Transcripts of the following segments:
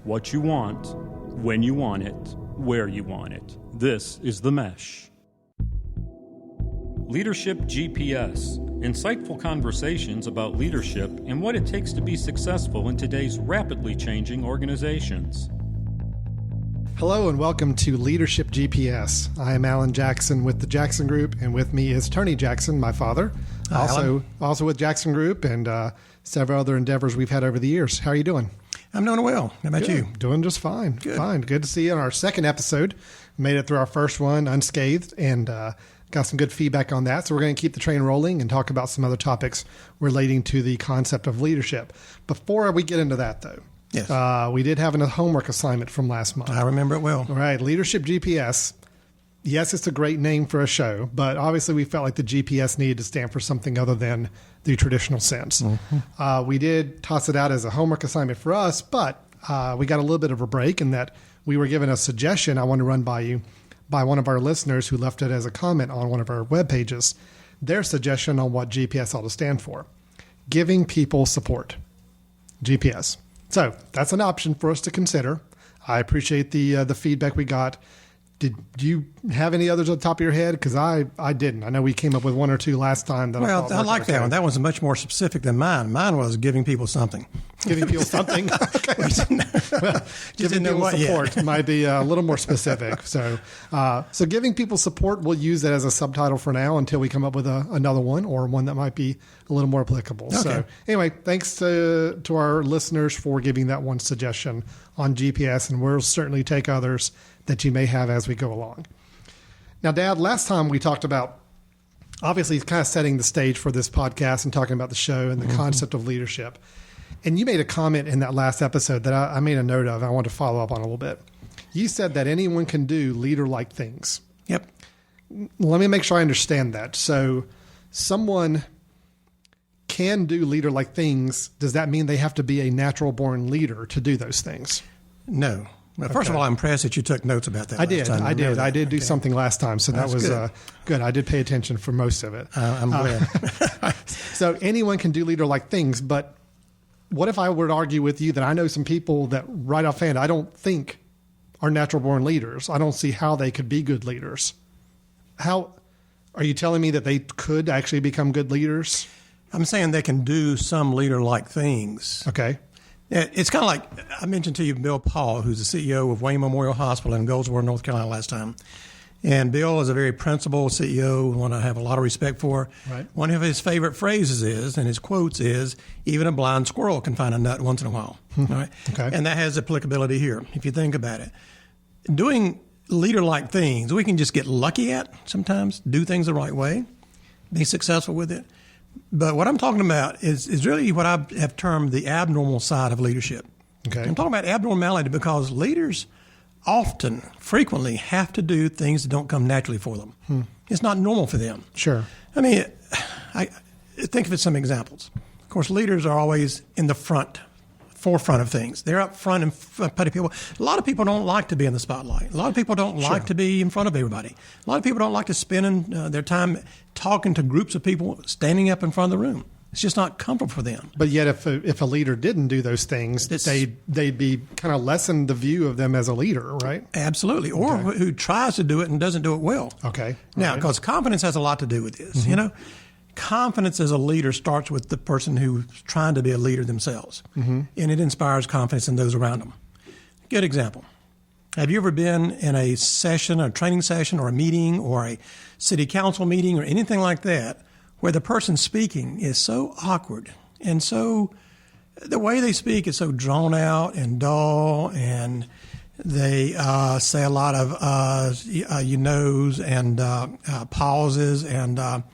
what you want, when you want it, where you want it. This is The Mesh. Leadership GPS. Insightful conversations about leadership and what it takes to be successful in today's rapidly changing organizations. Hello and welcome to Leadership GPS. I am Alan Jackson with the Jackson Group, and with me is Tony Jackson, my father, also with Jackson Group and several other endeavors we've had over the years. How are you doing? I'm doing well. How about you? Doing just fine. Good. Fine. Good to see you on our second episode. Made it through our first one unscathed and got some good feedback on that. So we're going to keep the train rolling and talk about some other topics relating to the concept of leadership. Before we get into that, though, yes, we did have a homework assignment from last month. I remember it well. All right. Leadership GPS. Yes, it's a great name for a show, but obviously we felt like the GPS needed to stand for something other than the traditional sense. Mm-hmm. We did toss it out as a homework assignment for us, but we got a little bit of a break in that we were given a suggestion I want to run by you by one of our listeners who left it as a comment on one of our web pages, their suggestion on what GPS ought to stand for. Giving people support. GPS. So that's an option for us to consider. I appreciate the feedback we got. Do you have any others on the top of your head? Because I didn't. I know we came up with one or two last time. I like that one. That one's much more specific than mine. Mine was giving people something. Giving people something? Okay. Giving people support might be a little more specific. So giving people support, we'll use that as a subtitle for now until we come up with another one or one that might be a little more applicable. Okay. So anyway, thanks to our listeners for giving that one suggestion on GPS, and we'll certainly take others that you may have as we go along. Now, Dad, last time we talked about, obviously, kind of setting the stage for this podcast and talking about the show and the concept of leadership. And you made a comment in that last episode that I made a note of. I want to follow up on a little bit. You said that anyone can do leader-like things. Yep. Let me make sure I understand that. So someone can do leader-like things. Does that mean they have to be a natural-born leader to do those things? No. Well, first of all, I'm impressed that you took notes about that. I did do something last time, so that was good. I did pay attention for most of it. I'm glad. So anyone can do leader-like things, but what if I were to argue with you that I know some people that right offhand I don't think are natural-born leaders? I don't see how they could be good leaders. How are you telling me that they could actually become good leaders? I'm saying they can do some leader-like things. Okay. It's kind of like I mentioned to you Bill Paul, who's the CEO of Wayne Memorial Hospital in Goldsboro, North Carolina last time. And Bill is a very principled CEO, one I have a lot of respect for. Right. One of his favorite phrases is, and his quotes is, even a blind squirrel can find a nut once in a while. All right? Okay. And that has applicability here, if you think about it. Doing leader-like things, we can just get lucky at sometimes, do things the right way, be successful with it. But what I'm talking about is really what I have termed the abnormal side of leadership. Okay. I'm talking about abnormality because leaders often, frequently have to do things that don't come naturally for them. It's not normal for them. Sure. I mean, I think of it some examples. Of course, leaders are always in the forefront of things. They're up front and front of people. A lot of people don't like to be in the spotlight. A lot of people don't like to be in front of everybody. A lot of people don't like to spend their time talking to groups of people standing up in front of the room. It's just not comfortable for them. But yet if a leader didn't do those things, they'd be kind of lessen the view of them as a leader, right? Absolutely. Or who tries to do it and doesn't do it well. Okay. Now, because confidence has a lot to do with this. You know, confidence as a leader starts with the person who's trying to be a leader themselves. And it inspires confidence in those around them. Good example. Have you ever been in a session, a training session, or a meeting, or a city council meeting, or anything like that, where the person speaking is so awkward and so the way they speak is so drawn out and dull, and they say a lot of you knows and pauses and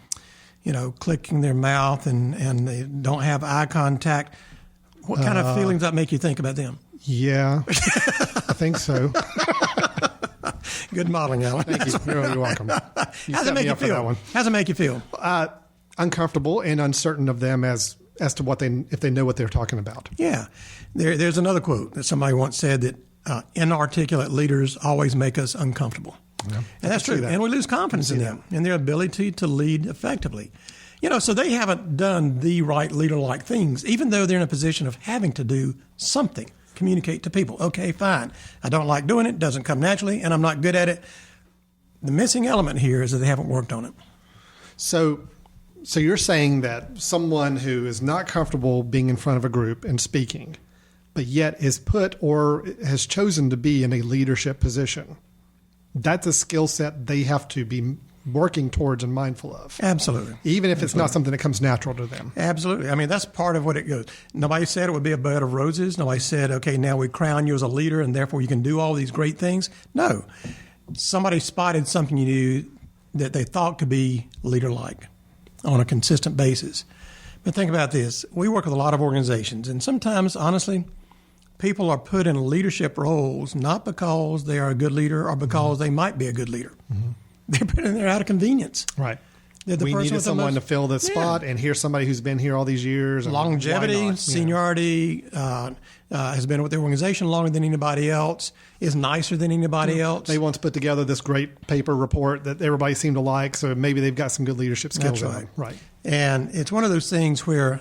clicking their mouth, and they don't have eye contact. What kind of feelings that make you think about them? Yeah, I think so. Good modeling, Alan. Thank you. You're welcome. How's it make you feel? How's it make you feel? Uncomfortable and uncertain of them as to if they know what they're talking about. Yeah. There's another quote that somebody once said that inarticulate leaders always make us uncomfortable. Yeah, and that's true. And we lose confidence in them and their ability to lead effectively. So they haven't done the right leader-like things, even though they're in a position of having to do something. communicate to people. Okay, fine. I don't like doing it, doesn't come naturally, and I'm not good at it. The missing element here is that they haven't worked on it. So you're saying that someone who is not comfortable being in front of a group and speaking, but yet is put or has chosen to be in a leadership position, that's a skill set they have to be working towards and mindful of. Absolutely. Even if it's not something that comes natural to them. Absolutely. I mean, that's part of what it goes. Nobody said it would be a bed of roses. Nobody said, okay, now we crown you as a leader and therefore you can do all these great things. No. Somebody spotted something you do that they thought could be leader-like on a consistent basis. But think about this. We work with a lot of organizations, and sometimes, honestly, people are put in leadership roles not because they are a good leader or because they might be a good leader. Mm-hmm. They're put in there out of convenience. Right. We needed someone to fill this spot, and here's somebody who's been here all these years. Longevity, seniority, has been with the organization longer than anybody else, is nicer than anybody else. They once put together this great paper report that everybody seemed to like, so maybe they've got some good leadership skills. That's right. Right. And it's one of those things where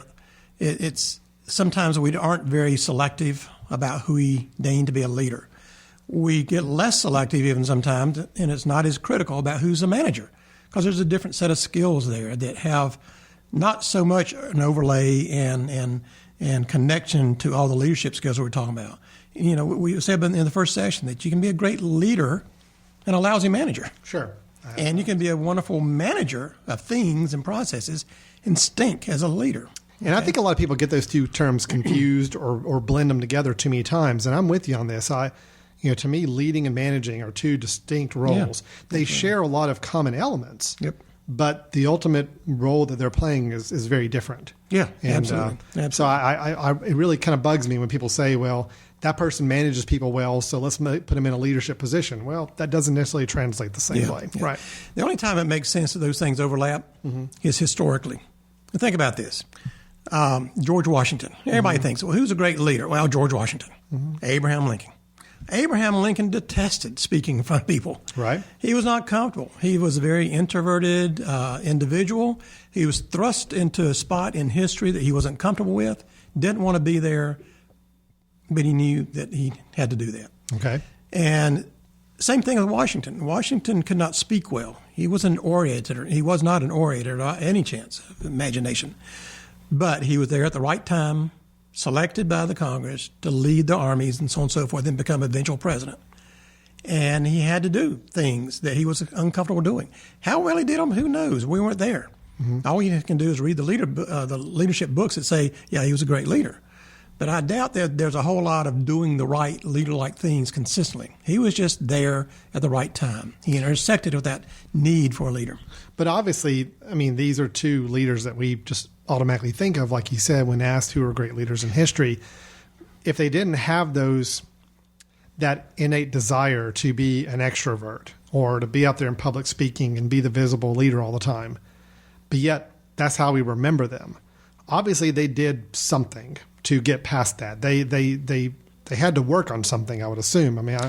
it's sometimes we aren't very selective about who we deign to be a leader. We get less selective even sometimes, and it's not as critical about who's a manager, because there's a different set of skills there that have not so much an overlay and connection to all the leadership skills we're talking about. You know, we said in the first session that you can be a great leader and a lousy manager. Sure. And you can be a wonderful manager of things and processes and stink as a leader. And I think a lot of people get those two terms confused or blend them together too many times. And I'm with you on this. To me, leading and managing are two distinct roles. Yeah, they share a lot of common elements. Yep. But the ultimate role that they're playing is very different. Yeah, and, absolutely. So it really kind of bugs me when people say, well, that person manages people well, so let's put them in a leadership position. Well, that doesn't necessarily translate the same way. Yeah. Right. The only time it makes sense that those things overlap is historically. Think about this. George Washington. Everybody thinks, well, who's a great leader? Well, George Washington. Abraham Lincoln. Abraham Lincoln detested speaking in front of people. Right. He was not comfortable. He was a very introverted individual. He was thrust into a spot in history that he wasn't comfortable with, didn't want to be there, but he knew that he had to do that. Okay. And same thing with Washington. Washington could not speak well. He was an orator. He was not an orator by any chance of imagination. But he was there at the right time, selected by the Congress to lead the armies and so on and so forth and become eventual president. And he had to do things that he was uncomfortable doing. How well he did them, who knows? We weren't there. All you can do is read the leadership books that say, yeah, he was a great leader. But I doubt that there's a whole lot of doing the right leader-like things consistently. He was just there at the right time. He intersected with that need for a leader. But obviously, I mean, these are two leaders that we just automatically think of, like you said, when asked who are great leaders in history. If they didn't have that innate desire to be an extrovert or to be out there in public speaking and be the visible leader all the time, but yet that's how we remember them. Obviously, they did something to get past that. They had to work on something, I would assume. I mean,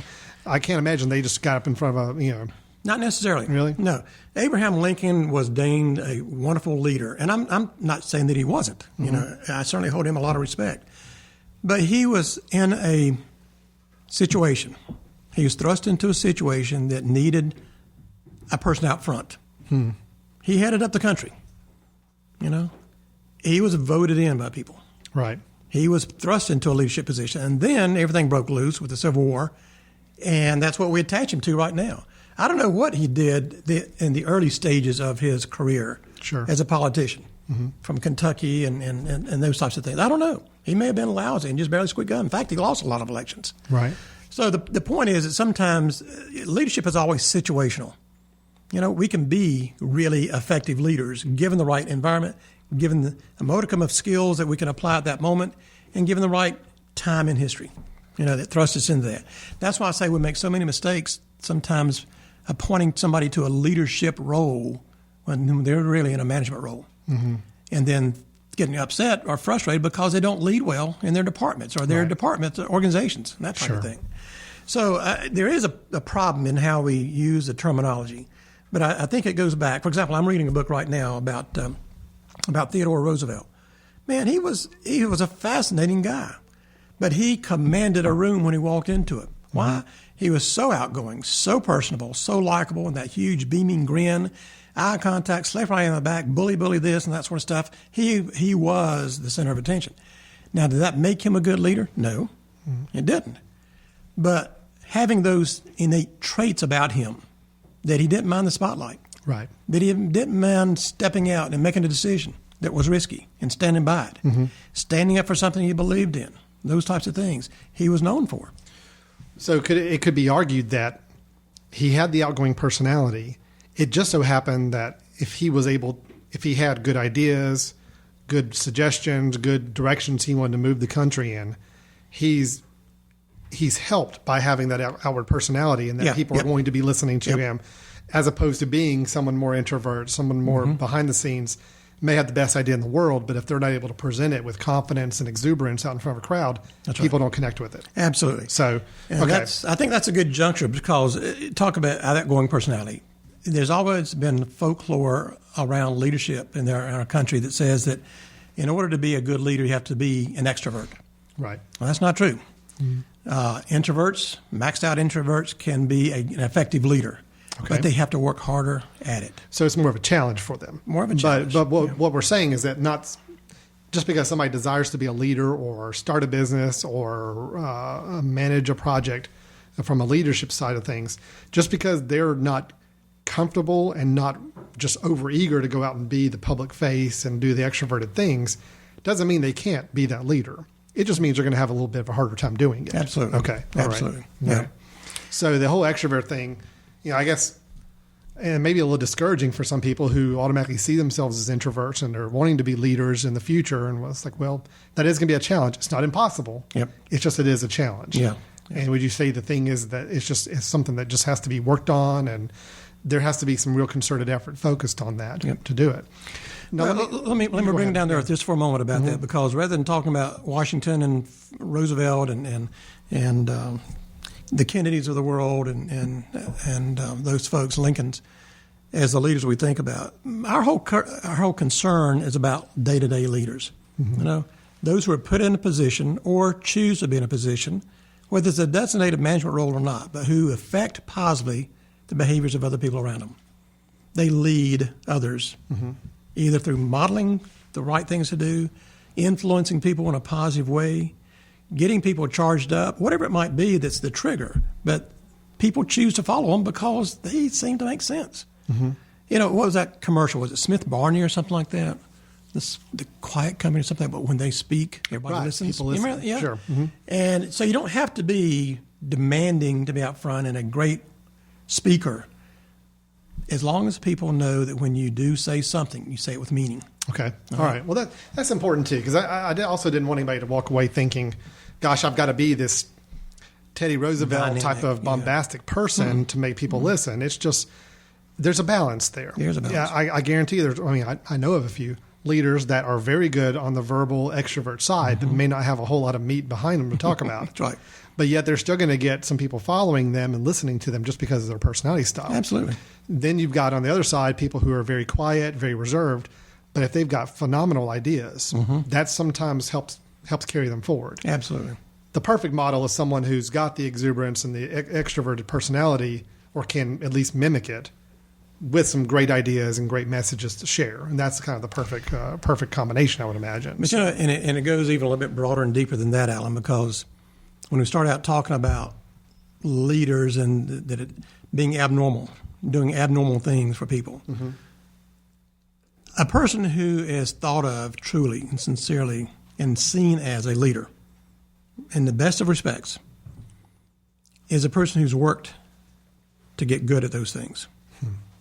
I can't imagine they just got up in front of Not necessarily. Really? No. Abraham Lincoln was deemed a wonderful leader, and I'm not saying that he wasn't. You know, I certainly hold him a lot of respect. But he was in a situation. He was thrust into a situation that needed a person out front. He headed up the country. You know, he was voted in by people. Right. He was thrust into a leadership position, and then everything broke loose with the Civil War, and that's what we attach him to right now. I don't know what he did in the early stages of his career as a politician from Kentucky and those types of things. I don't know. He may have been lousy and just barely squeaked by. In fact, he lost a lot of elections. Right. So the point is that sometimes leadership is always situational. You know, we can be really effective leaders given the right environment, given a modicum of skills that we can apply at that moment, and given the right time in history, that thrusts us into that. That's why I say we make so many mistakes sometimes appointing somebody to a leadership role when they're really in a management role. And then getting upset or frustrated because they don't lead well in their departments or their departments, organizations, and that type of thing. So there is a problem in how we use the terminology. But I think it goes back. For example, I'm reading a book right now about Theodore Roosevelt. Man, he was a fascinating guy. But he commanded a room when he walked into it. Why? He was so outgoing, so personable, so likable, and that huge beaming grin, eye contact, slap right in the back, bully this and that sort of stuff. He was the center of attention. Now, did that make him a good leader? No, it didn't. But having those innate traits about him, that he didn't mind the spotlight, right? That he didn't mind stepping out and making a decision that was risky and standing by it, standing up for something he believed in, those types of things he was known for. So it could be argued that he had the outgoing personality. It just so happened that if he had good ideas, good suggestions, good directions he wanted to move the country in, he's helped by having that outward personality, and that people are going to be listening to him, as opposed to being someone more introvert, someone more behind the scenes, may have the best idea in the world, but if they're not able to present it with confidence and exuberance out in front of a crowd, people don't connect with it. Absolutely. So, I think that's a good juncture, because talk about outgoing personality. There's always been folklore around leadership in our country that says that in order to be a good leader, you have to be an extrovert. Right. Well, that's not true. Introverts, maxed out introverts, can be an effective leader. Okay. But they have to work harder at it. So it's more of a challenge for them. More of a challenge. But what we're saying is that not just because somebody desires to be a leader or start a business or manage a project from a leadership side of things, just because they're not comfortable and not just overeager to go out and be the public face and do the extroverted things, doesn't mean they can't be that leader. It just means they're going to have a little bit of a harder time doing it. Absolutely. Okay. Absolutely. Right. Yeah. Right. So the whole extrovert thing, I guess, and maybe a little discouraging for some people who automatically see themselves as introverts and are wanting to be leaders in the future. And it's like, well, that is going to be a challenge. It's not impossible. Yep. It's just, it is a challenge. Yeah. And would you say the thing is that it's something that just has to be worked on, and there has to be some real concerted effort focused on that to do it? Now, let me bring down to earth just for a moment about that, because rather than talking about Washington and Roosevelt and the Kennedys of the world and those folks, Lincolns, as the leaders we think about, our whole concern is about day-to-day leaders. Those who are put in a position or choose to be in a position, whether it's a designated management role or not, but who affect positively the behaviors of other people around them. They lead others, either through modeling the right things to do, influencing people in a positive way, getting people charged up, whatever it might be that's the trigger. But people choose to follow them because they seem to make sense. What was that commercial? Was it Smith Barney or something like that? The quiet company or something, but when they speak, everybody listens. People listen. Yeah. Sure. And so you don't have to be demanding to be out front and a great speaker, as long as people know that when you do say something, you say it with meaning. Okay. All right. Well, that's important too, because I also didn't want anybody to walk away thinking, gosh, I've got to be this Teddy Roosevelt type of bombastic person to make people listen. It's just, there's a balance there. There's a balance. Yeah, I guarantee I know of a few leaders that are very good on the verbal extrovert side that may not have a whole lot of meat behind them to talk about. That's right. But yet they're still going to get some people following them and listening to them just because of their personality style. Absolutely. Then you've got on the other side people who are very quiet, very reserved, but if they've got phenomenal ideas, that sometimes helps carry them forward. Absolutely. The perfect model is someone who's got the exuberance and the extroverted personality, or can at least mimic it, with some great ideas and great messages to share. And that's kind of the perfect combination, I would imagine. But and it goes even a little bit broader and deeper than that, Alan, because when we start out talking about leaders and that it being abnormal, doing abnormal things for people, a person who is thought of truly and sincerely and seen as a leader, in the best of respects, is a person who's worked to get good at those things.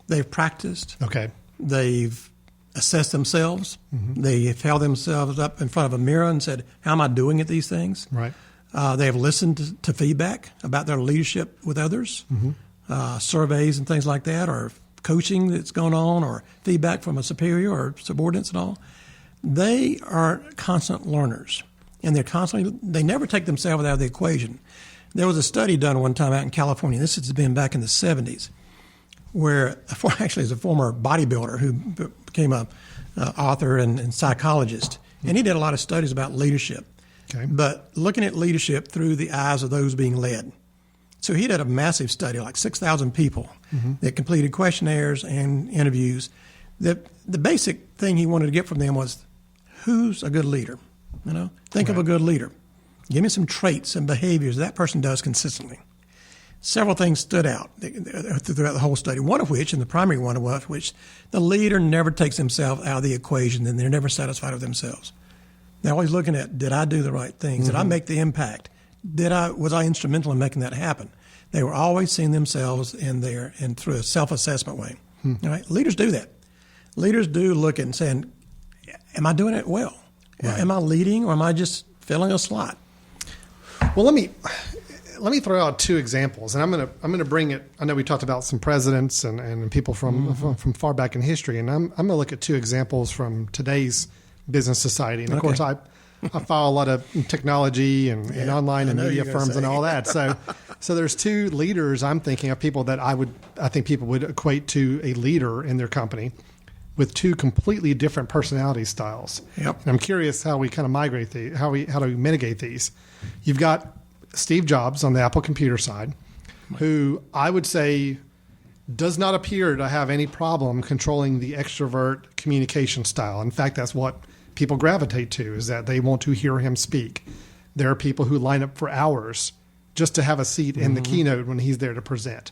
They've practiced. Okay. They've assessed themselves. They've held themselves up in front of a mirror and said, how am I doing at these things? Right. They have listened to feedback about their leadership with others, surveys and things like that, or coaching that's going on, or feedback from a superior or subordinates and all. They are constant learners, and they never take themselves out of the equation. There was a study done one time out in California. This has been back in the 70s, where actually is a former bodybuilder who became a author and psychologist, and he did a lot of studies about leadership. Okay. but looking at leadership through the eyes of those being led. So he did a massive study, like 6,000 people that completed questionnaires and interviews. The basic thing he wanted to get from them was, who's a good leader? Think of a good leader. Give me some traits and behaviors that person does consistently. Several things stood out throughout the whole study, one of which, and the primary one of which, the leader never takes themselves out of the equation, and they're never satisfied with themselves. They're always looking at, did I do the right things? Did I make the impact? Was I instrumental in making that happen? They were always seeing themselves in there and through a self-assessment way. All right? Leaders do that. Leaders do look at and saying, am I doing it well? Right. Am I leading, or am I just filling a slot? Well, let me throw out two examples, and I'm gonna bring it. I know we talked about some presidents and people from far back in history, and I'm gonna look at two examples from today's business society. And of course, I follow a lot of technology and online and media firms and all that. So there's two leaders I'm thinking of, people that I think people would equate to a leader in their company, with two completely different personality styles. Yep. And I'm curious how we kind of migrate these, how do we mitigate these. You've got Steve Jobs on the Apple computer side, who I would say does not appear to have any problem controlling the extrovert communication style. In fact, that's what people gravitate to, is that they want to hear him speak. There are people who line up for hours just to have a seat in the keynote when he's there to present.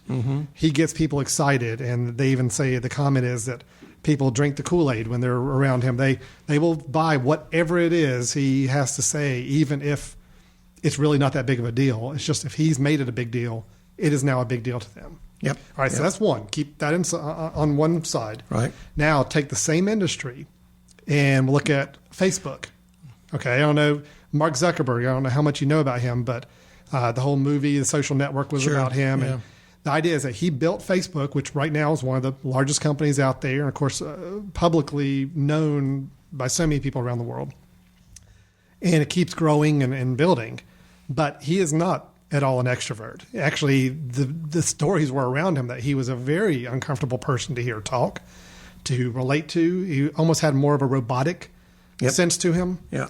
He gets people excited, and they even say the comment is that people drink the Kool-Aid when they're around him. They will buy whatever it is he has to say, even if it's really not that big of a deal. It's just, if he's made it a big deal, it is now a big deal to them. Yep. All right, so that's one. Keep that on one side. Right. Now take the same industry and look at Facebook. Okay, I don't know Mark Zuckerberg. I don't know how much you know about him, but the whole movie, The Social Network, was about him. Yeah. And the idea is that he built Facebook, which right now is one of the largest companies out there, and of course publicly known by so many people around the world. And it keeps growing and building. But he is not at all an extrovert. Actually, the stories were around him that he was a very uncomfortable person to hear talk, to relate to. He almost had more of a robotic sense to him. Yeah.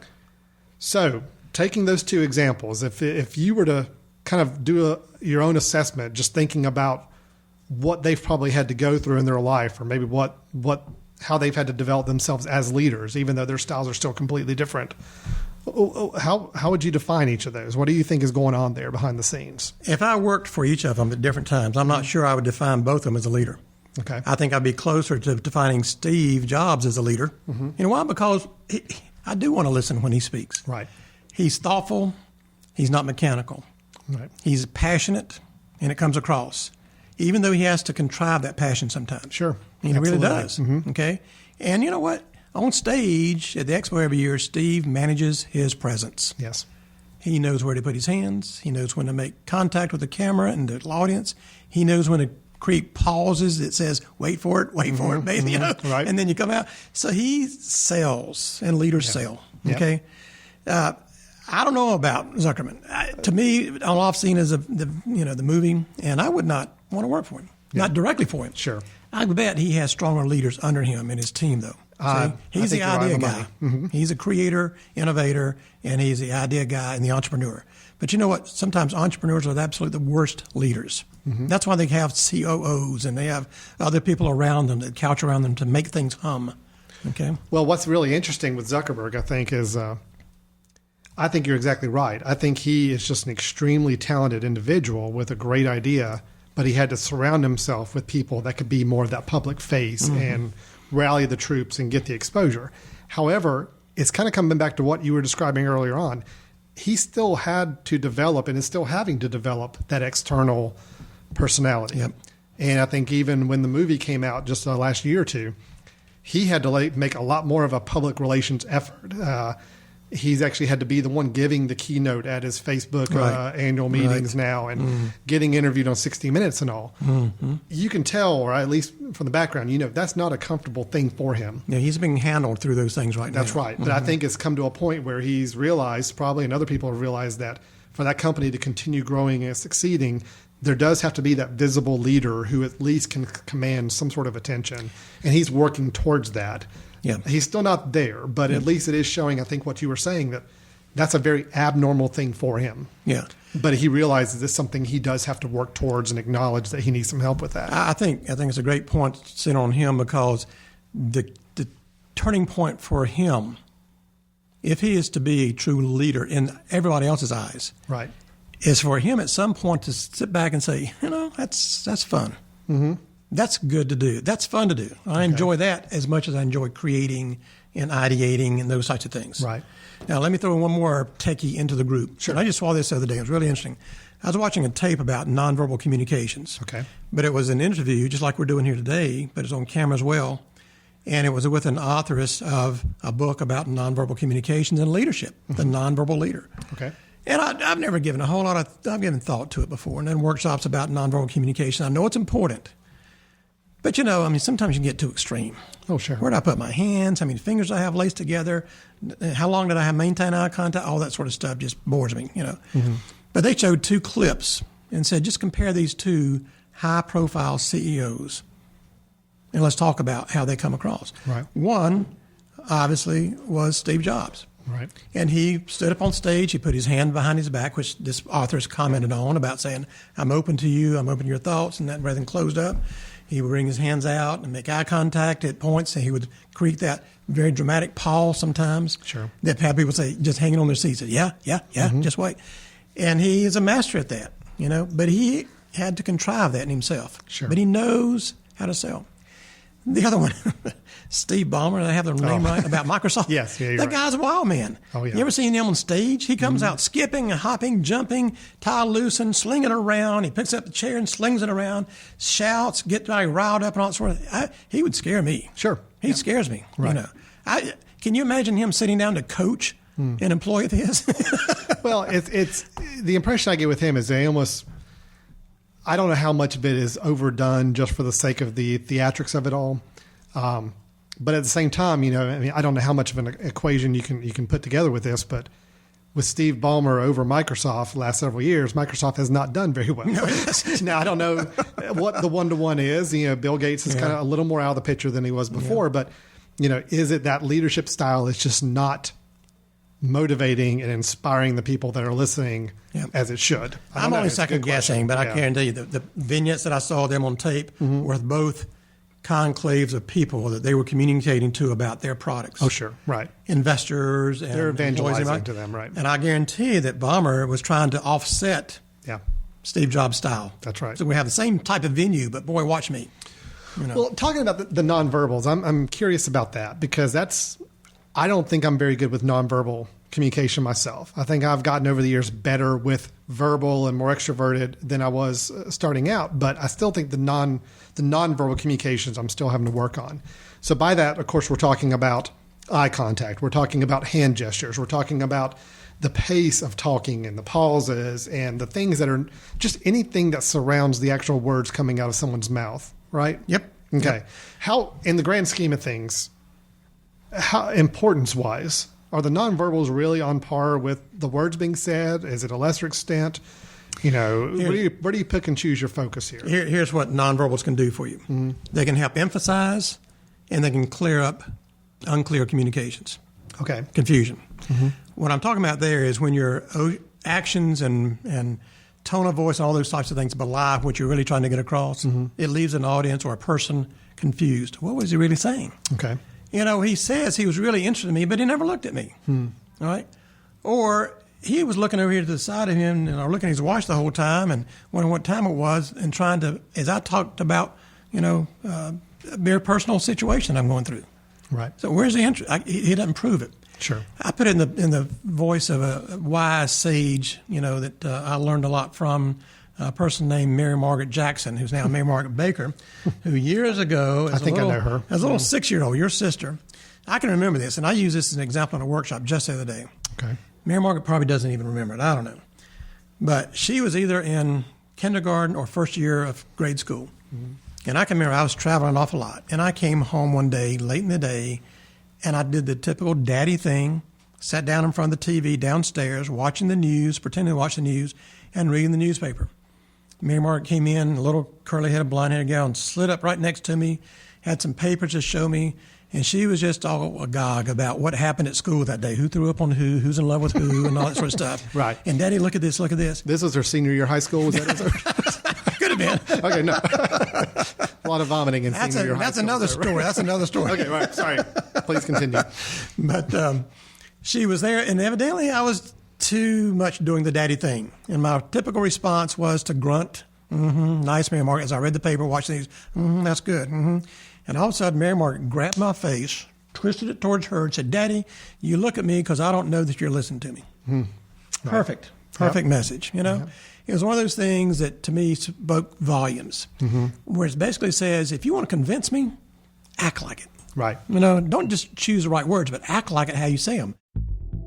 So, taking those two examples, if you were to kind of do your own assessment, just thinking about what they've probably had to go through in their life, or maybe how they've had to develop themselves as leaders, even though their styles are still completely different. How would you define each of those? What do you think is going on there behind the scenes? If I worked for each of them at different times, I'm not sure I would define both of them as a leader. Okay. I think I'd be closer to defining Steve Jobs as a leader. You know why? Because I do want to listen when he speaks. Right. He's thoughtful. He's not mechanical. Right. He's passionate, and it comes across, even though he has to contrive that passion sometimes. Sure. He really Absolutely. does. Okay. And you know what? On stage at the expo every year, Steve manages his presence. Yes. He knows where to put his hands. He knows when to make contact with the camera and the audience. He knows when to create pauses that says, wait for it, baby. You know? Right. And then you come out. So he sells, and leaders sell. Okay. I don't know about Zuckerman. To me, all I've seen is the movie, and I would not want to work for him. Not directly for him. Sure. I bet he has stronger leaders under him in his team, though. He's the idea guy. He's a creator, innovator, and he's the idea guy and the entrepreneur. But you know what? Sometimes entrepreneurs are absolutely the worst leaders. That's why they have COOs and they have other people around them that couch around them to make things hum. Okay. Well, what's really interesting with Zuckerberg, I think, is I think you're exactly right. I think he is just an extremely talented individual with a great idea, but he had to surround himself with people that could be more of that public face and rally the troops and get the exposure. However, it's kind of coming back to what you were describing earlier on. He still had to develop and is still having to develop that external personality. Yep. And I think even when the movie came out just the last year or two, he had to make a lot more of a public relations effort. He's actually had to be the one giving the keynote at his Facebook annual meetings now and getting interviewed on 60 Minutes and all. You can tell, or at least from the background, that's not a comfortable thing for him. Yeah, he's being handled through those things right now. That's right. But I think it's come to a point where he's realized, probably, and other people have realized, that for that company to continue growing and succeeding, there does have to be that visible leader who at least can command some sort of attention. And he's working towards that. Yeah. He's still not there, but at least it is showing, I think, what you were saying, that that's a very abnormal thing for him. Yeah. But he realizes it's something he does have to work towards and acknowledge that he needs some help with that. I think it's a great point to sit on him, because the turning point for him, if he is to be a true leader in everybody else's eyes, Right. is for him at some point to sit back and say, that's fun. Mm-hmm. That's good to do. That's fun to do. I enjoy that as much as I enjoy creating and ideating and those types of things. Right. Now, let me throw one more techie into the group. Sure. And I just saw this the other day. It was really interesting. I was watching a tape about nonverbal communications. Okay. But it was an interview, just like we're doing here today, but it's on camera as well. And it was with an authoress of a book about nonverbal communications and leadership, the nonverbal leader. Okay. And I've never given I've given thought to it before, and done workshops about nonverbal communication. I know it's important. But, sometimes you can get too extreme. Oh, sure. Where did I put my hands? How many fingers do I have laced together? How long did I have maintain eye contact? All that sort of stuff just bores me, Mm-hmm. But they showed 2 clips and said, just compare these 2 high-profile CEOs, and let's talk about how they come across. Right. One, obviously, was Steve Jobs. Right. And he stood up on stage. He put his hand behind his back, which this author has commented on, about saying, I'm open to you, I'm open to your thoughts, and that rather than closed up. He would bring his hands out and make eye contact at points, and he would create that very dramatic pause sometimes. Sure. That had people say, just hanging on their seats, yeah, just wait. And he is a master at that, but he had to contrive that in himself. Sure. But he knows how to sell. The other one, Steve Ballmer, I have the name right, about Microsoft. Yes, yeah, you're that right. guy's a wild man. Oh, yeah. You ever seen him on stage? He comes out skipping, hopping, jumping, tie loosened, slinging it around. He picks up the chair and slings it around, shouts, get riled up and all that sort of. He would scare me. Sure. He scares me. Right. Can you imagine him sitting down to coach an employee of his? Well, it's the impression I get with him is I don't know how much of it is overdone just for the sake of the theatrics of it all. But at the same time, I don't know how much of an equation you can put together with this, but with Steve Ballmer over Microsoft the last several years, Microsoft has not done very well. Now, I don't know what the one-to-one is. Bill Gates is kind of a little more out of the picture than he was before, but, is it that leadership style is just not motivating and inspiring the people that are listening as it should? I'm only second guessing, but I guarantee you the vignettes that I saw them on tape were both conclaves of people that they were communicating to about their products. Oh, sure. Right. Investors and they're evangelizing employees, to them, right. And I guarantee that Ballmer was trying to offset Steve Jobs' style. That's right. So we have the same type of venue, but boy, watch me. Well, talking about the nonverbals, I'm curious about that, because I don't think I'm very good with nonverbal communication myself. I think I've gotten over the years better with verbal and more extroverted than I was starting out, but I still think the nonverbal communications I'm still having to work on. So by that, of course, we're talking about eye contact. We're talking about hand gestures. We're talking about the pace of talking and the pauses and the things that are just anything that surrounds the actual words coming out of someone's mouth, right? Yep. Okay. Yep. How, in the grand scheme of things, how importance-wise, are the nonverbals really on par with the words being said? Is it a lesser extent? Where do you pick and choose your focus here? Here's what nonverbals can do for you. Mm-hmm. They can help emphasize, and they can clear up unclear communications. Okay. Confusion. Mm-hmm. What I'm talking about there is when your actions and tone of voice and all those types of things belie what you're really trying to get across. Mm-hmm. It leaves an audience or a person confused. What was he really saying? Okay. He says he was really interested in me, but he never looked at me. All right? Or he was looking over here to the side of him and looking at his watch the whole time and wondering what time it was and trying to, as I talked about, a very personal situation I'm going through. Right. So where's the interest? He doesn't prove it. Sure. I put it in the voice of a wise sage, that I learned a lot from, a person named Mary Margaret Jackson, who's now Mary Margaret Baker, who years ago, I know her. As a little 6-year-old, your sister, I can remember this, and I used this as an example in a workshop just the other day. Okay. Mary Margaret probably doesn't even remember it. I don't know. But she was either in kindergarten or first year of grade school. Mm-hmm. And I can remember I was traveling an awful lot, and I came home one day, late in the day, and I did the typical daddy thing, sat down in front of the TV downstairs, watching the news, pretending to watch the news, and reading the newspaper. Mary Margaret came in, a little curly-headed, blonde-haired gal, and slid up right next to me, had some papers to show me, And she was just all agog about what happened at school that day, who threw up on who's in love with who, and all that sort of stuff. Right. And Daddy, look at this, look at this. This was her senior year of high school? Was that Could have been. Okay, no. A lot of vomiting in senior year of high school. That's another story. That's another story. Okay, right. Sorry. Please continue. But she was there, and evidently I was too much doing the daddy thing. And my typical response was to grunt, nice, Mary Margaret, as I read the paper, watching these, that's good, And all of a sudden, Mary Margaret grabbed my face, twisted it towards her, and said, Daddy, you look at me because I don't know that you're listening to me. Right. Perfect message, It was one of those things that, to me, spoke volumes, where it basically says, if you want to convince me, act like it. Right. Don't just choose the right words, but act like it how you say them.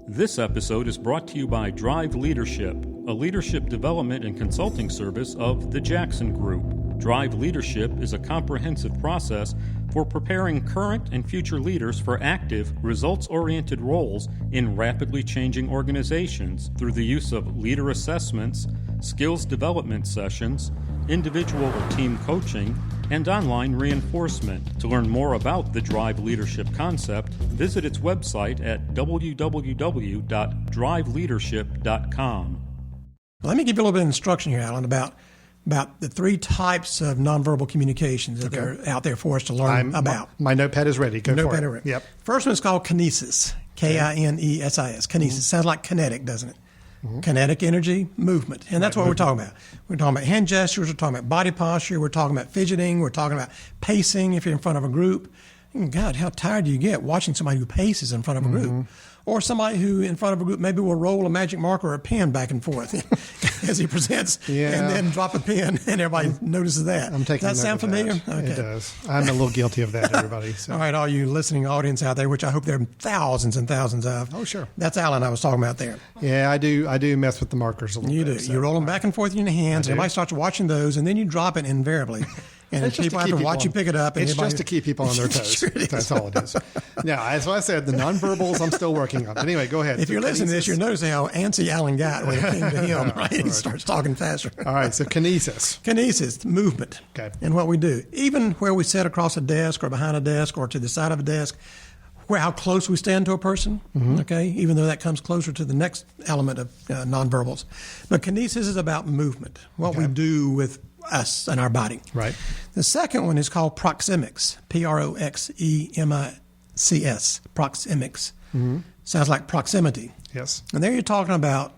This episode is brought to you by Drive Leadership, a leadership development and consulting service of the Jackson Group. Drive Leadership is a comprehensive process for preparing current and future leaders for active, results-oriented roles in rapidly changing organizations through the use of leader assessments, skills development sessions, individual or team coaching, and online reinforcement. To learn more about the Drive Leadership concept, visit its website at www.driveleadership.com. Let me give you a little bit of instruction here, Alan, about the three types of nonverbal communications that are out there for us to learn about. My notepad is ready. Go for it. Ready. Yep. First one is called kinesis, Kinesis. Kinesis sounds like kinetic, doesn't it? Kinetic energy, movement. And that's what we're talking about. We're talking about hand gestures, we're talking about body posture, we're talking about fidgeting, we're talking about pacing if you're in front of a group. God, how tired do you get watching somebody who paces in front of a group? Or somebody who in front of a group maybe will roll a magic marker or a pen back and forth as he presents and then drop a pen and everybody notices that. I'm taking Does that sound familiar? Okay. It does. I'm a little guilty of that, everybody. So. All right, all you listening audience out there, which I hope there are thousands and thousands of. Oh, sure. That's Alan I was talking about there. Yeah, I do mess with the markers a little bit. You do. So. You roll them back and forth in your hands, and everybody starts watching those, and then you drop it invariably. And people have to watch you pick it up. And it's just to keep people on their toes. Sure That's all it is. Yeah, as I said, the nonverbals I'm still working on. But anyway, go ahead. If you're listening to this, you're noticing how antsy Alan got when it came to him, right? He starts talking faster. All right, so kinesis. Kinesis, movement. Okay. And what we do. Even where we sit across a desk or behind a desk or to the side of a desk, how close we stand to a person, okay, even though that comes closer to the next element of nonverbals. But kinesis is about movement, what we do with us and our body. Right. The second one is called proxemics, Proxemics, proxemics. Sounds like proximity. Yes. And there you're talking about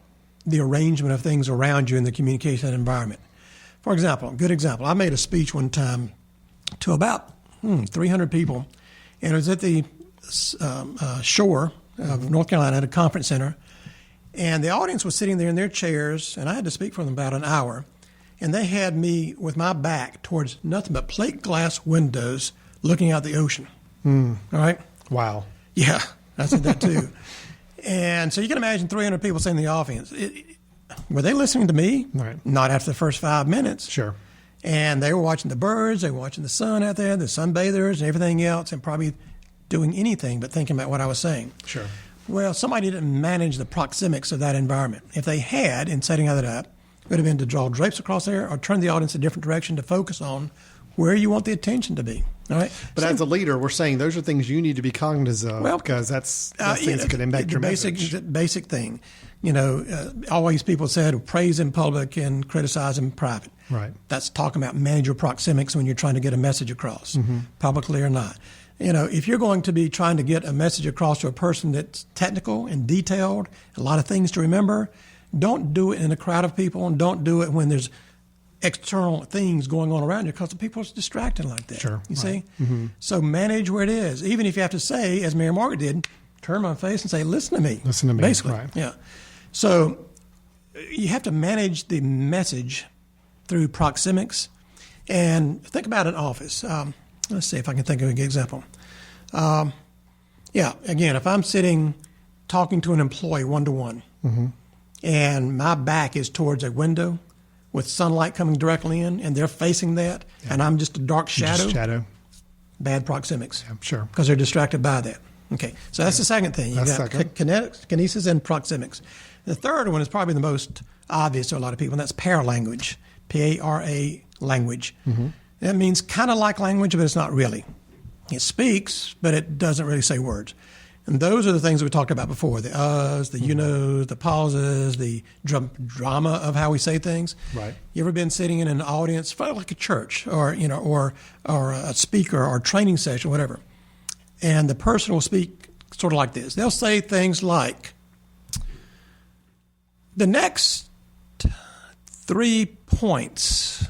the arrangement of things around you in the communication environment. For example, a good example, I made a speech one time to about 300 people, and it was at the shore of North Carolina at a conference center, and the audience was sitting there in their chairs, and I had to speak for them about an hour. And they had me with my back towards nothing but plate glass windows looking out the ocean. All right? Wow. Yeah, I said that too. And so you can imagine 300 people sitting in the audience. Were they listening to me? Right. Not after the first 5 minutes. Sure. And they were watching the birds, they were watching the sun out there, the sunbathers and everything else, and probably doing anything but thinking about what I was saying. Sure. Well, somebody didn't manage the proxemics of that environment. If they had, in setting that up, it would have been to draw drapes across there or turn the audience a different direction to focus on where you want the attention to be. All right. But as a leader, we're saying those are things you need to be cognizant of because that's things that could impact your message. The basic thing. Always people said praise in public and criticize in private. Right. That's talking about manage your proxemics when you're trying to get a message across, publicly or not. If you're going to be trying to get a message across to a person that's technical and detailed, a lot of things to remember, don't do it in a crowd of people, and don't do it when there's external things going on around you because the people are distracted like that. Sure. You see? So manage where it is. Even if you have to say, as Mary Margaret did, turn my face and say, listen to me. Listen to me. Basically. Right. Yeah. So you have to manage the message through proxemics. And think about an office. Let's see if I can think of a good example. Again, if I'm sitting talking to an employee one-to-one, and my back is towards a window with sunlight coming directly in, and they're facing that, and I'm just a dark shadow. Bad proxemics. Yeah, sure. Because they're distracted by that. Okay, so that's the second thing. You got kinetics, kinesis, and proxemics. The third one is probably the most obvious to a lot of people, and that's paralanguage, P-A-R-A language. That means kind of like language, but it's not really. It speaks, but it doesn't really say words. And those are the things we talked about before, the uhs, the you knows, the pauses, the drama of how we say things. Right. You ever been sitting in an audience, like a church or a speaker or training session, whatever, and the person will speak sort of like this. They'll say things like, the next 3 points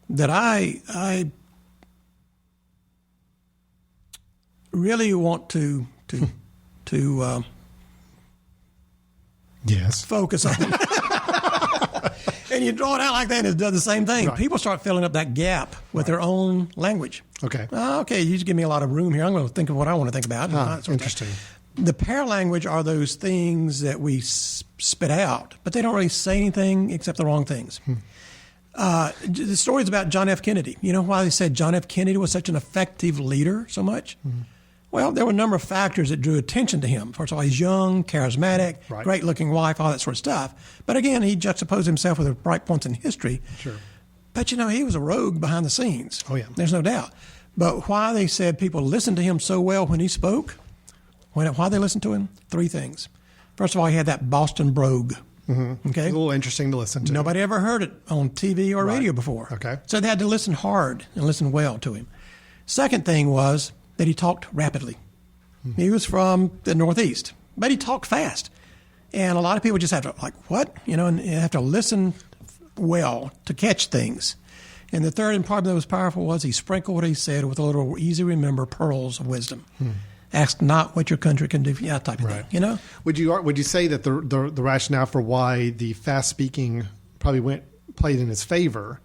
that I really want to yes, focus on. And you draw it out like that, and it does the same thing. Right. People start filling up that gap with their own language. Okay. Okay, you just give me a lot of room here. I'm going to think of what I want to think about. Interesting. The paralanguage are those things that we spit out, but they don't really say anything except the wrong things. The story is about John F. Kennedy. You know why they said John F. Kennedy was such an effective leader so much? Well, there were a number of factors that drew attention to him. First of all, he's young, charismatic, right. great-looking wife, all that sort of stuff. But again, he juxtaposed himself with the bright points in history. Sure. But, he was a rogue behind the scenes. Oh, yeah. There's no doubt. But why they said people listened to him so well when he spoke, why they listened to him? 3 things. First of all, he had that Boston brogue. Mm-hmm. Okay. It's a little interesting to listen to. Nobody ever heard it on TV or radio before. Okay. So they had to listen hard and listen well to him. Second thing was that he talked rapidly. He was from the Northeast, but he talked fast. And a lot of people just have to, like, what? And you have to listen well to catch things. And the third and probably the most powerful was he sprinkled what he said with a little easy remember pearls of wisdom. Ask not what your country can do for you, type of thing, Would you say that the rationale for why the fast speaking probably played in his favor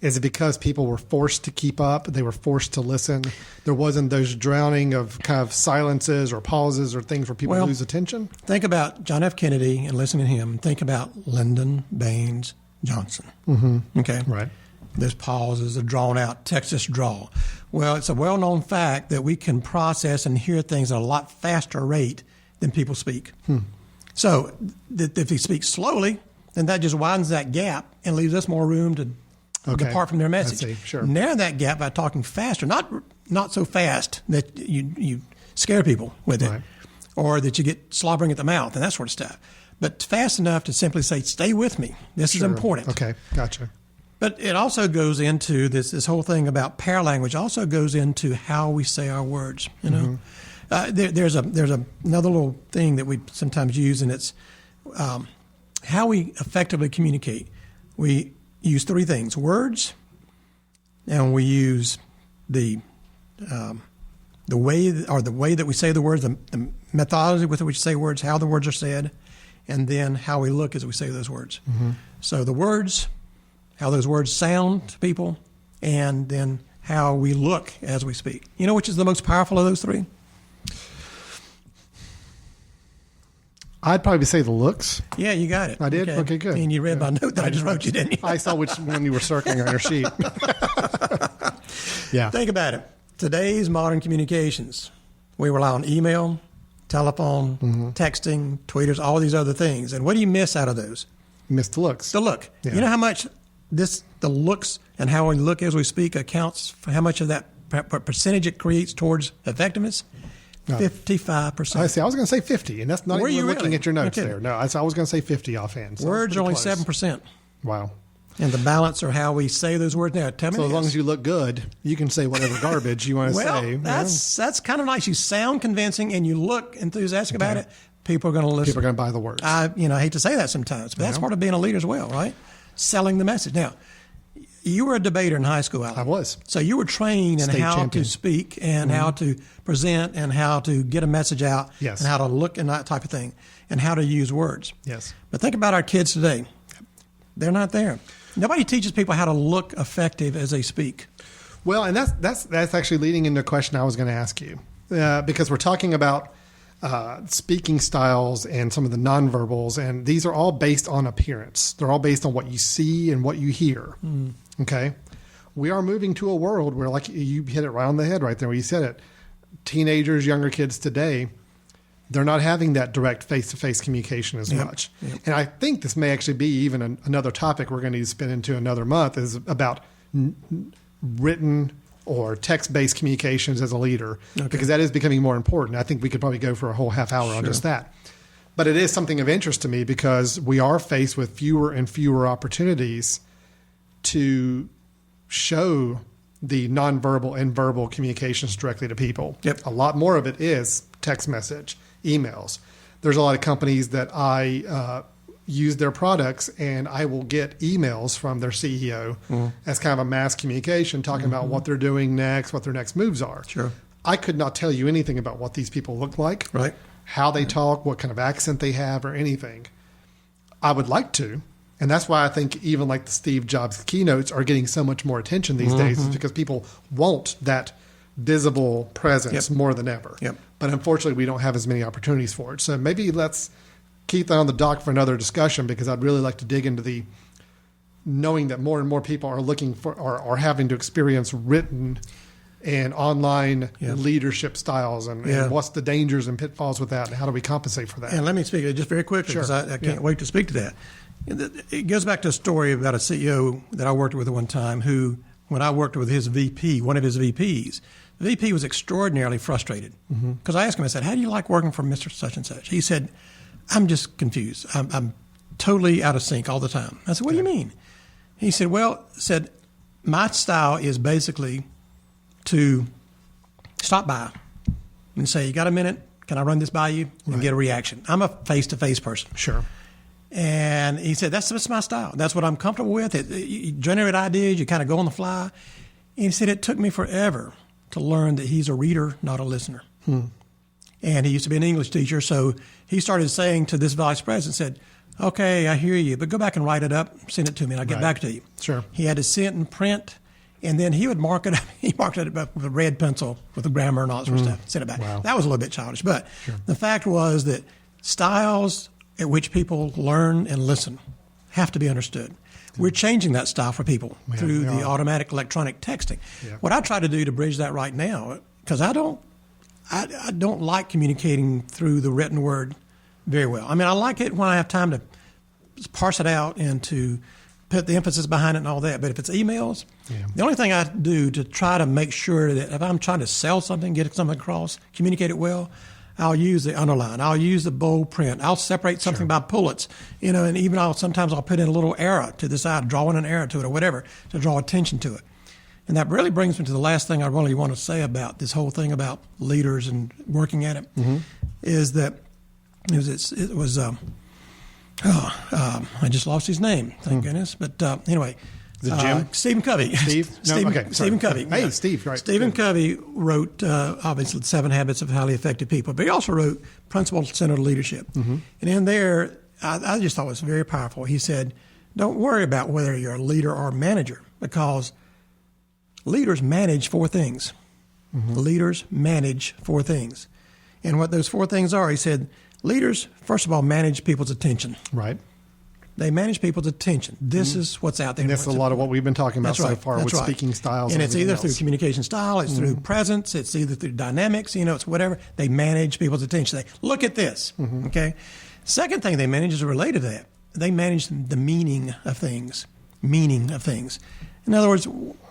is it because people were forced to keep up? They were forced to listen. There wasn't those drowning of kind of silences or pauses or things where people lose attention. Think about John F. Kennedy and listening to him. Think about Lyndon Baines Johnson. Okay, right. There's pauses, a drawn out Texas drawl. Well, it's a well-known fact that we can process and hear things at a lot faster rate than people speak. So if he speaks slowly, then that just widens that gap and leaves us more room to depart from their message. I see. Sure. Narrow that gap by talking faster, not so fast that you scare people with it, or that you get slobbering at the mouth and that sort of stuff, but fast enough to simply say, stay with me. This is important. Okay, gotcha. But it also goes into this whole thing about paralanguage. Also goes into how we say our words. There's another little thing that we sometimes use, and it's how we effectively communicate. We use 3 things: words, and we use the way that we say the words, the methodology with which we say words, how the words are said, and then how we look as we say those words. So the words, how those words sound to people, and then how we look as we speak. You know which is the most powerful of those 3? I'd probably say the looks. Yeah, you got it. I did? Okay, good. And you read my note that I just wrote you, didn't you? I saw which one you were circling on your sheet. Yeah. Think about it. Today's modern communications, we rely on email, telephone, texting, tweeters, all these other things. And what do you miss out of those? You missed the looks. The look. Yeah. You know how much the looks and how we look as we speak accounts for how much of that percentage it creates towards effectiveness? 55%. I see. I was going to say 50, and that's not Were even you looking really? at your notes Okay. there. No, I was going to say 50 offhand. So Words are only 7%. Wow. And the balance are how we say those words. Now, tell me So as this. long as you look good, you can say whatever garbage you want to say. That's kind of nice. You sound convincing and you look enthusiastic about it. People are going to listen. People are going to buy the words. I hate to say that sometimes, but that's part of being a leader as well, right? Selling the message. Now, you were a debater in high school, Alan. I was. So you were trained in State how champion. to speak and how to present and how to get a message out Yes. and how to look and that type of thing and how to use words. Yes. But think about our kids today. They're not there. Nobody teaches people how to look effective as they speak. Well, and that's actually leading into a question I was going to ask you, because we're talking about speaking styles and some of the nonverbals, and these are all based on appearance. They're all based on what you see and what you hear. Okay, we are moving to a world where, like you hit it right on the head right there where you said it. Teenagers, younger kids today, they're not having that direct face-to-face communication as much. Yep. And I think this may actually be even another topic we're going to spin into another month is about written or text-based communications as a leader, because that is becoming more important. I think we could probably go for a whole half hour on just that. But it is something of interest to me because we are faced with fewer and fewer opportunities to show the nonverbal and verbal communications directly to people. A lot more of it is text message, emails. There's a lot of companies that I use their products, and I will get emails from their CEO as kind of a mass communication talking about what they're doing next, what their next moves are. I could not tell you anything about what these people look like, how they talk, what kind of accent they have, or anything. I would like to. And that's why I think even like the Steve Jobs keynotes are getting so much more attention these days, is because people want that visible presence more than ever. But unfortunately, we don't have as many opportunities for it. So maybe let's keep that on the dock for another discussion, because I'd really like to dig into the knowing that more and more people are looking for or are having to experience written and online leadership styles, and what's the dangers and pitfalls with that, and how do we compensate for that? And let me speak just very quickly, because I can't wait to speak to that. It goes back to a story about a CEO that I worked with at one time who, when I worked with his VP, one of his VPs, the VP was extraordinarily frustrated. Because I asked him, I said, how do you like working for Mr. Such and Such? He said, I'm just confused. I'm totally out of sync all the time. I said, what do you mean? He said, my style is basically to stop by and say, you got a minute? Can I run this by you? And get a reaction. I'm a face-to-face person. And he said, that's my style. That's what I'm comfortable with. You generate ideas, you kind of go on the fly. And he said, it took me forever to learn that he's a reader, not a listener. And he used to be an English teacher, so he started saying to this vice president, said, okay, I hear you, but go back and write it up, send it to me, and I'll get back to you. He had to see it in print, and then he would mark it up. He marked it up with a red pencil with the grammar and all that sort of stuff, send it back. That was a little bit childish, but the fact was that styles at which people learn and listen have to be understood. We're changing that style for people through the automatic electronic texting. What I try to do to bridge that right now, because I don't like communicating through the written word very well. I mean, I like it when I have time to parse it out and to put the emphasis behind it and all that. But if it's emails, the only thing I do to try to make sure that if I'm trying to sell something, get something across, communicate it well, I'll use the underline. I'll use the bold print. I'll separate something by bullets, and even sometimes I'll put in a little arrow to the side, draw in an arrow to it or whatever to draw attention to it. And that really brings me to the last thing I really want to say about this whole thing about leaders and working at it, is that it was I just lost his name, thank goodness. But anyway, Jim? Stephen Covey. Stephen Covey. Hey, Steve, right. Stephen Covey wrote, obviously, 7 Habits of Highly Effective People, but he also wrote Principle-Centered Leadership. And in there, I just thought it was very powerful. He said, don't worry about whether you're a leader or a manager, because leaders manage 4 things. Leaders manage 4 things. And what those 4 things are, he said, leaders, first of all, manage people's attention. They manage people's attention. This is what's out there. And that's a lot of what we've been talking about so far with speaking styles. And it's either through communication style, it's through presence, it's either through dynamics, it's whatever. They manage people's attention. They look at this, okay? Second thing they manage is related to that. They manage the meaning of things. In other words,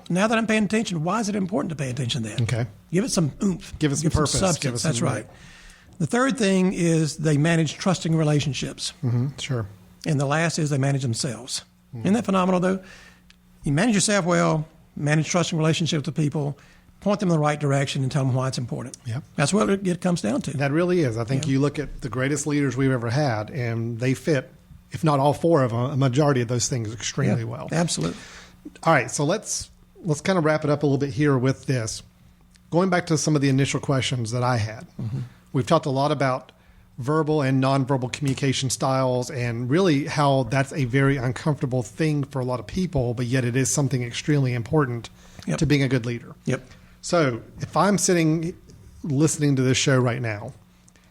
now that I'm paying attention, why is it important to pay attention to that? Give it some oomph. Give it some purpose. Some substance. That's right. The third thing is they manage trusting relationships. And the last is they manage themselves. Isn't that phenomenal, though? You manage yourself well, manage trusting relationships with people, point them in the right direction, and tell them why it's important. That's what it comes down to. That really is. I think you look at the greatest leaders we've ever had, and they fit, if not all 4 of them, a majority of those things extremely well. Absolutely. All right, so let's kind of wrap it up a little bit here with this. Going back to some of the initial questions that I had, we've talked a lot about verbal and nonverbal communication styles, and really how that's a very uncomfortable thing for a lot of people, but yet it is something extremely important to being a good leader. So if I'm sitting listening to this show right now,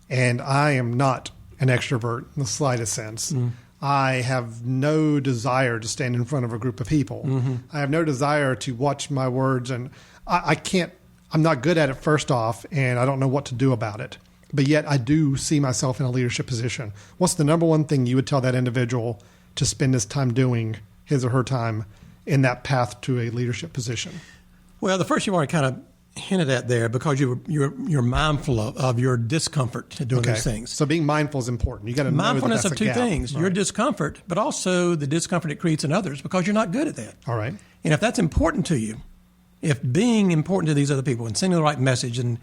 and I am not an extrovert in the slightest sense, I have no desire to stand in front of a group of people. I have no desire to watch my words, and I'm not good at it first off, and I don't know what to do about it. But yet I do see myself in a leadership position. What's the number one thing you would tell that individual to spend his time doing, his or her time, in that path to a leadership position? Well, the first you've already kind of hinted at there because you're mindful of your discomfort doing those things. So being mindful is important. You got to know mindfulness that of two things: your discomfort, but also the discomfort it creates in others because you're not good at that. All right. And if that's important to you, if being important to these other people and sending the right message and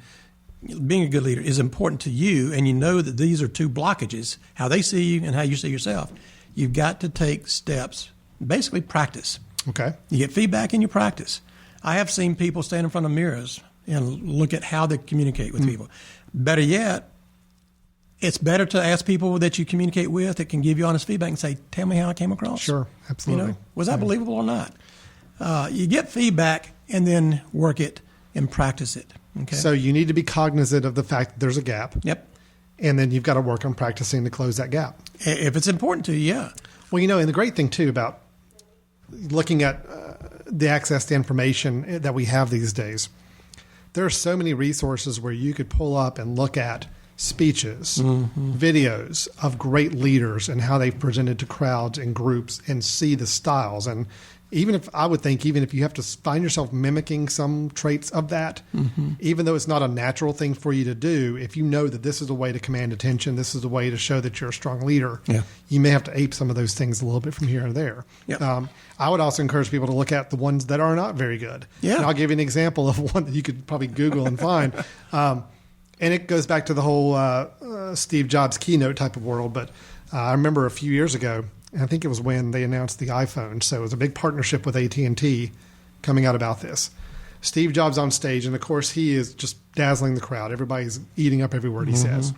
being a good leader is important to you, and you know that these are two blockages, how they see you and how you see yourself, you've got to take steps, basically practice. Okay. You get feedback and you practice. I have seen people stand in front of mirrors and look at how they communicate with people. Better yet, it's better to ask people that you communicate with that can give you honest feedback and say, tell me how I came across. Sure, absolutely. Was that believable or not? You get feedback and then work it and practice it. Okay. So you need to be cognizant of the fact that there's a gap. Yep. And then you've got to work on practicing to close that gap. If it's important to you, yeah. Well, and the great thing, too, about looking at the access to information that we have these days, there are so many resources where you could pull up and look at speeches, videos of great leaders and how they've presented to crowds and groups and see the styles. And even if you have to find yourself mimicking some traits of that, even though it's not a natural thing for you to do, if you know that this is a way to command attention, this is a way to show that you're a strong leader, you may have to ape some of those things a little bit from here and there. Yep. I would also encourage people to look at the ones that are not very good. Yeah. And I'll give you an example of one that you could probably Google and find. And it goes back to the whole Steve Jobs keynote type of world. But I remember a few years ago, and I think it was when they announced the iPhone. So it was a big partnership with AT&T coming out about this. Steve Jobs on stage, and of course he is just dazzling the crowd. Everybody's eating up every word he says.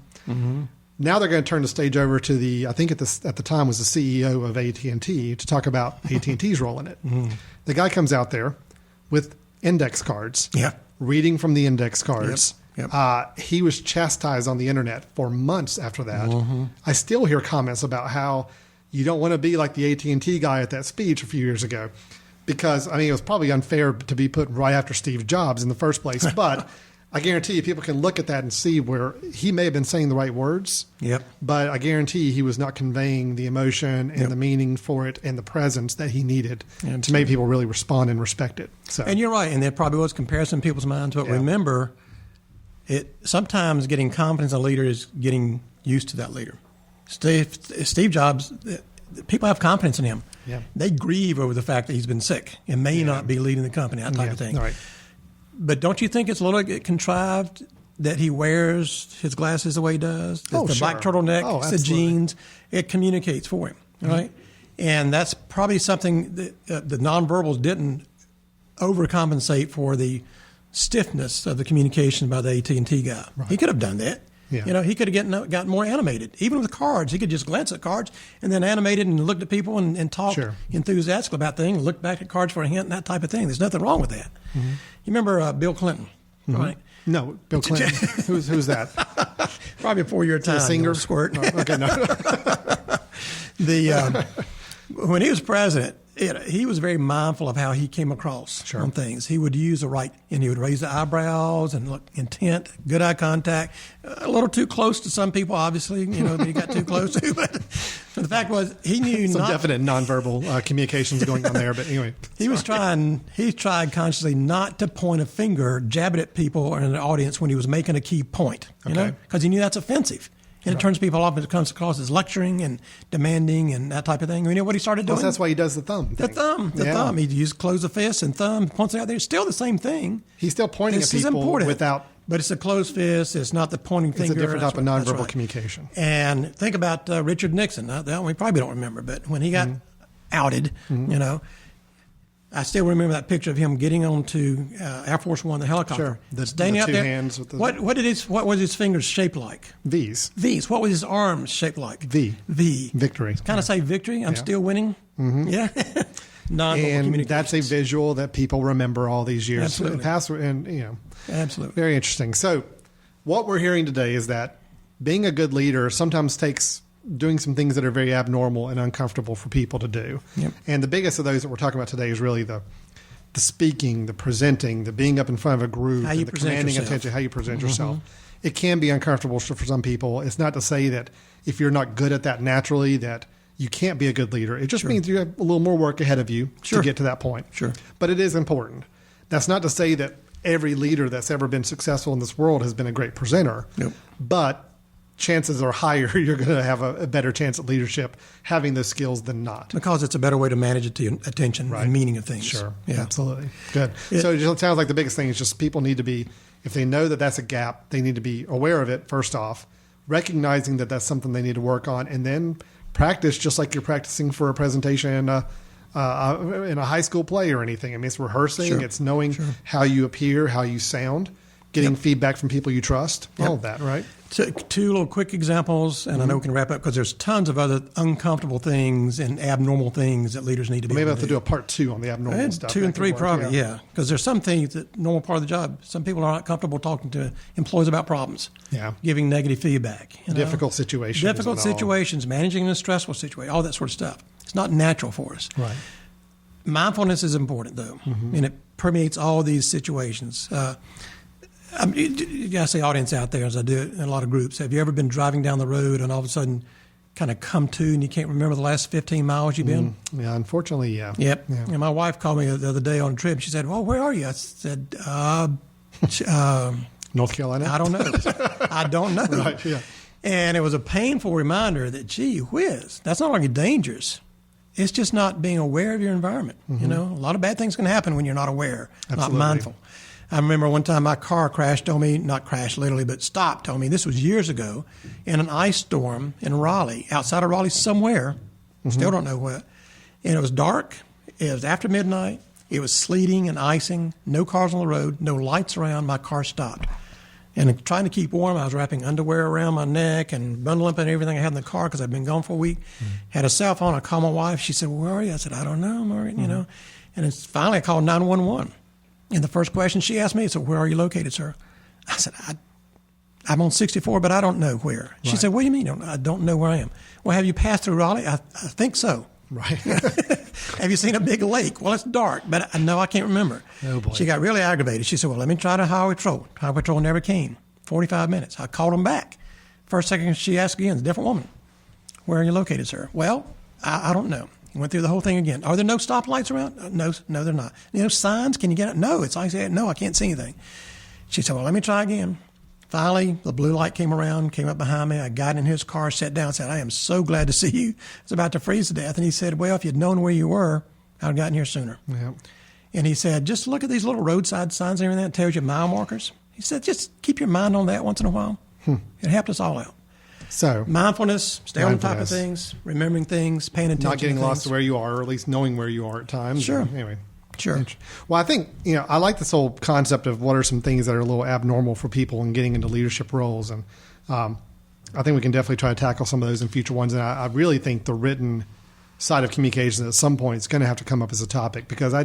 Now they're going to turn the stage over to I think at the time was the CEO of AT&T to talk about AT&T's role in it. The guy comes out there with index cards, reading from the index cards. Yep. He was chastised on the internet for months after that. I still hear comments about how you don't want to be like the AT&T guy at that speech a few years ago because, it was probably unfair to be put right after Steve Jobs in the first place. But I guarantee you people can look at that and see where he may have been saying the right words, but I guarantee he was not conveying the emotion and the meaning for it and the presence that he needed to make people really respond and respect it. So. And you're right, and there probably was comparison in people's minds, but remember, sometimes getting confidence in a leader is getting used to that leader. Steve Jobs, people have confidence in him. They grieve over the fact that he's been sick and may not be leading the company, that type of thing. Right. But don't you think it's a little contrived that he wears his glasses the way he does? The black turtleneck, the jeans, it communicates for him, right? And that's probably something that the nonverbals didn't overcompensate for the stiffness of the communication by the AT&T guy. Right. He could have done that. He could have gotten more animated. Even with cards, he could just glance at cards and then animated and looked at people and talked enthusiastically about things, looked back at cards for a hint and that type of thing. There's nothing wrong with that. You remember Bill Clinton, right? No, Bill Clinton. Who's that? Probably before your time. The singer? Squirt. No, okay, no. When he was president, he was very mindful of how he came across on things. He would use and he would raise the eyebrows and look intent, good eye contact. A little too close to some people, obviously, that he got too close to. But the fact was, he knew some definite nonverbal communications going on there. But anyway, he tried consciously not to point a finger, jab it at people or in the audience when he was making a key point. Because he knew that's offensive. And it turns people off and it comes across as lecturing and demanding and that type of thing. You know what he started doing? Well, that's why he does the thumb thing. The thumb. He used close the fist and thumb, points it out there. It's still the same thing. He's still pointing at people important, without... But it's a closed fist. It's not the pointing finger. It's a different type of nonverbal communication. And think about Richard Nixon. That we probably don't remember, but when he got outed, I still remember that picture of him getting onto Air Force One, the helicopter. Sure. Standing the out two there. hands with the... What was his fingers shaped like? V's. What was his arms shaped like? V. Victory. Kind of say victory. I'm still winning. Yeah. And that's a visual that people remember all these years. Absolutely. Absolutely. Very interesting. So what we're hearing today is that being a good leader sometimes takes doing some things that are very abnormal and uncomfortable for people to do. Yep. And the biggest of those that we're talking about today is really the speaking, the presenting, the being up in front of a group, the commanding attention, how you present yourself. It can be uncomfortable for some people. It's not to say that if you're not good at that naturally that you can't be a good leader. It just means you have a little more work ahead of you to get to that point. Sure. But it is important. That's not to say that every leader that's ever been successful in this world has been a great presenter, Nope. but chances are higher you're going to have a better chance at leadership having those skills than not. Because it's a better way to manage attention and meaning of things. Sure. Yeah. Absolutely. Good. So it just sounds like the biggest thing is just people need to be, if they know that that's a gap, they need to be aware of it first off, recognizing that that's something they need to work on, and then practice just like you're practicing for a presentation in a high school play or anything. I mean, it's rehearsing. Sure. It's knowing how you appear, how you sound, getting feedback from people you trust, all of that, right? So, 2 little quick examples, and I know we can wrap up because there's tons of other uncomfortable things and abnormal things that leaders need to be Maybe able I have to do a part 2 on the abnormal stuff. 2 and 3 probably, yeah. Because there's some things that normal part of the job. Some people are not comfortable talking to employees about problems. Yeah. Giving negative feedback. Difficult situations. Difficult situations, managing in a stressful situation, all that sort of stuff. It's not natural for us. Right. Mindfulness is important, though, and it permeates all these situations. You got to say, audience out there, as I do it in a lot of groups, have you ever been driving down the road and all of a sudden kind of come to and you can't remember the last 15 miles you've been? Yeah, unfortunately, yeah. Yep. Yeah. And my wife called me the other day on a trip. She said, well, where are you? I said, North Carolina? I don't know. I don't know. Right, yeah. And it was a painful reminder that, gee whiz, that's not only dangerous. It's just not being aware of your environment. You know, a lot of bad things can happen when you're not aware, Absolutely. not mindful. I remember one time my car crashed on me, not crashed literally, but stopped on me. This was years ago in an ice storm in Raleigh, outside of Raleigh somewhere. Still don't know what. And it was dark. It was after midnight. It was sleeting and icing. No cars on the road. No lights around. My car stopped. And trying to keep warm, I was wrapping underwear around my neck and bundling up and everything I had in the car because I'd been gone for a week. Had a cell phone. I called my wife. She said, well, where are you? I said, I don't know, Margaret, you know. And it's finally I called 911. And the first question she asked me is, where are you located, sir? I said, I'm on 64, but I don't know where. She said, what do you mean? I don't know where I am. Well, have you passed through Raleigh? I think so. Right. Have you seen a big lake? Well, it's dark, but no, I can't remember. Oh, boy. She got really aggravated. She said, well, let me try to Highway Patrol. Highway Patrol never came. 45 minutes. I called them back. First second she asked again, a different woman. Where are you located, sir? Well, I don't know. Went through the whole thing again. Are there no stoplights around? No, they're not. You know, signs? Can you get it? No, it's like, no, I can't see anything. She said, well, let me try again. Finally, the blue light came around, came up behind me. I got in his car, sat down, said, I am so glad to see you. I was about to freeze to death. And he said, well, if you'd known where you were, I'd have gotten here sooner. Yeah. And he said, just look at these little roadside signs and everything that tells you mile markers. He said, just keep your mind on that once in a while. It helped us all out. So mindfulness, stay on top of things, remembering things, paying attention. Not getting to lost things. where you are, or at least knowing where you are at times. Sure. Anyway. Sure. Well, I think, I like this whole concept of what are some things that are a little abnormal for people in getting into leadership roles. And I think we can definitely try to tackle some of those in future ones. And I really think the written side of communication at some point is going to have to come up as a topic, because I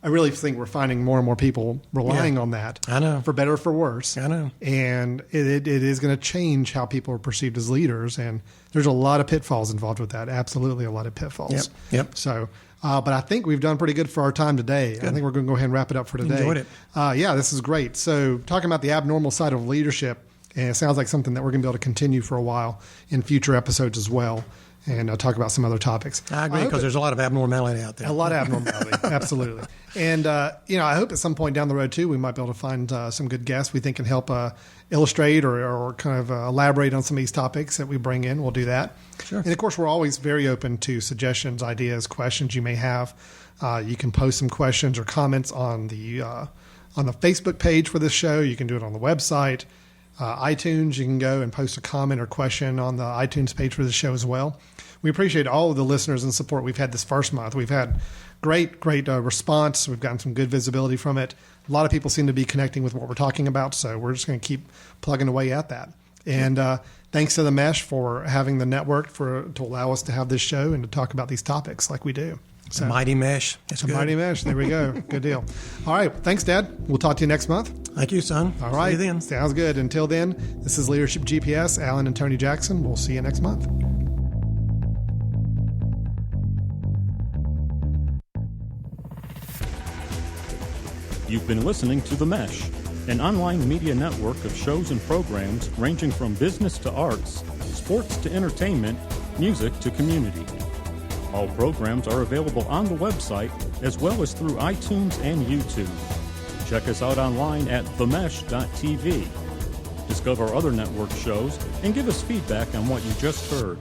really think we're finding more and more people relying on that. I know. For better or for worse. I know. And it is going to change how people are perceived as leaders. And there's a lot of pitfalls involved with that. Absolutely a lot of pitfalls. Yep. So, but I think we've done pretty good for our time today. Good. I think we're going to go ahead and wrap it up for today. Enjoyed it. Yeah, this is great. So talking about the abnormal side of leadership, and it sounds like something that we're going to be able to continue for a while in future episodes as well. And talk about some other topics. I agree, because there's a lot of abnormality out there. A lot of abnormality, absolutely. And, I hope at some point down the road, too, we might be able to find some good guests we think can help illustrate or kind of elaborate on some of these topics that we bring in. We'll do that. Sure. And, of course, we're always very open to suggestions, ideas, questions you may have. You can post some questions or comments on the Facebook page for this show. You can do it on the website. iTunes, you can go and post a comment or question on the iTunes page for the show as well. We appreciate all of the listeners and support we've had this first month. We've had great response. We've gotten some good visibility from it. A lot of people seem to be connecting with what we're talking about, so we're just going to keep plugging away at that. And thanks to the Mesh for having the network to allow us to have this show and to talk about these topics like we do. So, Mighty Mesh. That's good. Mighty Mesh. There we go. Good deal. All right. Thanks, Dad. We'll talk to you next month. Thank you, son. All right. See you then. Sounds good. Until then, this is Leadership GPS, Alan and Tony Jackson. We'll see you next month. You've been listening to The Mesh, an online media network of shows and programs ranging from business to arts, sports to entertainment, music to community. All programs are available on the website as well as through iTunes and YouTube. Check us out online at themesh.tv. Discover other network shows and give us feedback on what you just heard.